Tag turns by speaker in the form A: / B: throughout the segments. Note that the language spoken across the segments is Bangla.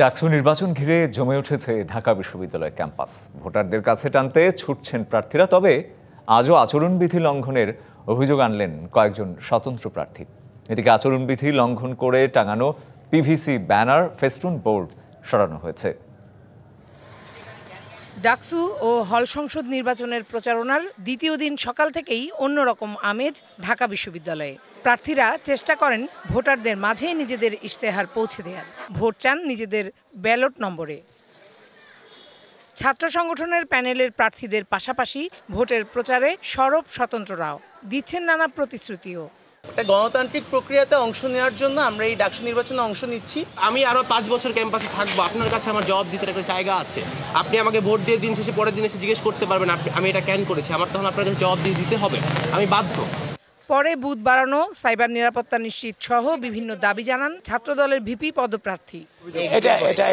A: ডাকসু নির্বাচন ঘিরে জমে উঠেছে ঢাকা বিশ্ববিদ্যালয় ক্যাম্পাস। ভোটারদের কাছে টানতে ছুটছেন প্রার্থীরা, তবে আজও আচরণবিধি লঙ্ঘনের অভিযোগ আনলেন কয়েকজন স্বতন্ত্র প্রার্থী। এদিকে আচরণবিধি লঙ্ঘন করে টাঙানো পিভিসি ব্যানার, ফেস্টুন, বোর্ড সরানো হয়েছে।
B: ডাকসু ও হল সংসদ নির্বাচনের প্রচারণার দ্বিতীয় দিন সকাল থেকেই অন্যরকম আমেজ ঢাকা বিশ্ববিদ্যালয়ে। প্রার্থীরা চেষ্টা করেন ভোটারদের মাঝে নিজেদের ইশতেহার পৌঁছে দেওয়ার। ভোট চান নিজেদের ব্যালট নম্বরে। ছাত্র সংগঠনের প্যানেলের প্রার্থীদের পাশাপাশি ভোটের প্রচারে সরব স্বতন্ত্ররাও দিচ্ছেন নানা প্রতিশ্রুতিও।
C: গণতান্ত্রিক প্রক্রিয়াতে অংশ নেওয়ার জন্য আমরা এই ডাকসু নির্বাচনে অংশ নিচ্ছি।
D: আমি আরো 5 বছর ক্যাম্পাসে থাকবো, আপনার কাছে আমার জবাব দিতে একটা জায়গা আছে। আপনি আমাকে ভোট দিয়ে দিন শেষে পরের দিন এসে জিজ্ঞেস করতে পারবেন আমি এটা কেন করেছি, আমার তখন আপনার কাছে জবাব দিয়ে দিতে হবে, আমি বাধ্য।
B: পরে বুথ বাড়ানো, সাইবার নিরাপত্তা নিশ্চিত সহ বিভিন্ন দাবি জানান ছাত্রদলের ভিপি পদপ্রার্থী।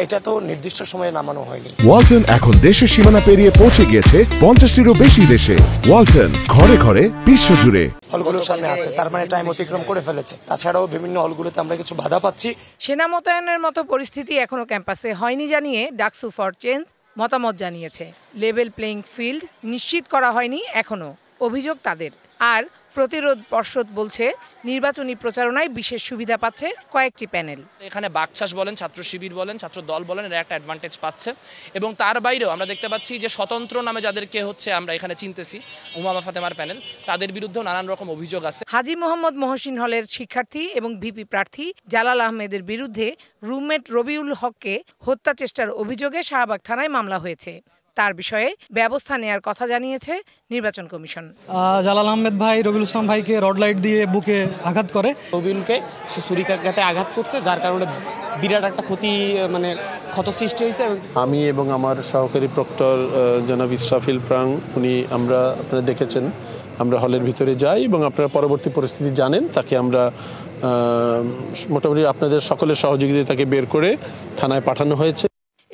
E: এটা তো নির্দিষ্ট সময়ে নামানো হয়নি।
F: ওয়ালটন এখন দেশের সীমানা পেরিয়ে পৌঁছে গিয়েছে 50টিরও বেশি দেশে। ওয়ালটন, ঘরে ঘরে বিশ্বজুড়ে।
E: হলগুলোর সামনে আছে, তার মানে টাইম অতিক্রম করে ফেলেছে। তাছাড়াও বিভিন্ন হলগুলোতে আমরা কিছু বাধা পাচ্ছি।
B: সেনা মোতায়েনের মতো পরিস্থিতি এখনো ক্যাম্পাসে হয়নি জানিয়ে ডাকসু ফর চেঞ্জ মতামত জানিয়েছে। লেভেল প্লেইং ফিল্ড নিশ্চিত করা হয়নি এখনো, অভিযোগ তাদের। আর প্রতিরোধ পর্ষদ বলছে নির্বাচনী প্রচারণায় বিশেষ সুবিধা পাচ্ছে কয়েকটি প্যানেল।
D: এখানে বাকশাস বলেন, ছাত্র শিবির বলেন, ছাত্র দল বলেন, এরা একটা অ্যাডভান্টেজ পাচ্ছে। এবং তার বাইরেও আমরা দেখতে পাচ্ছি যে স্বতন্ত্র নামে যাদেরকে আমরা এখানে চিনতেছি, উমামা ফাতেমার প্যানেল, তাদের বিরুদ্ধেও নানান রকম অভিযোগ আছে।
B: হাজী মোহাম্মদ মহসিন হলের শিক্ষার্থী এবং ভিপি প্রার্থী জালাল আহমেদের বিরুদ্ধে রুমমেট রবিউল হককে হত্যা চেষ্টার অভিযোগে শাহবাগ থানায় মামলা হয়েছে। তার বিষয়ে ব্যবস্থা নেয়ার কথা জানিয়েছে নির্বাচন কমিশন।
G: জালাল আহমেদ ভাই রবিউল ইসলাম ভাইকে রড লাইট দিয়ে বুকে আঘাত করে।
D: রবিউলকে সে ছুরিকাঘাতে আঘাত করছে, যার কারণে বিরাট একটা ক্ষত সৃষ্টি হয়েছে।
H: আমি এবং আমার সহকারী প্রক্টর জনাব ইসরাফিল প্রাং, আমরা আপনারা দেখেছেন, আমরা হলের ভিতরে যাই এবং আপনারা পরবর্তী পরিস্থিতি জানেন। তাকে আমরা মোটামুটি আপনাদের সকলের সহযোগিতায় তাকে বের করে থানায় পাঠানো হয়েছে।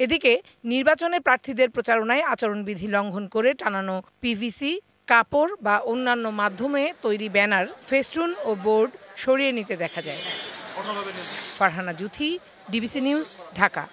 B: এদিকে নির্বাচনে প্রার্থীদের প্রচারণায় আচরণবিধি লঙ্ঘন করে টানানো পিভিসি, কাপড় বা অন্যান্য মাধ্যমে তৈরি ব্যানার, ফেস্টুন ও বোর্ড সরিয়ে নিতে দেখা যায়। Farhana Juthi, DBC news, Dhaka.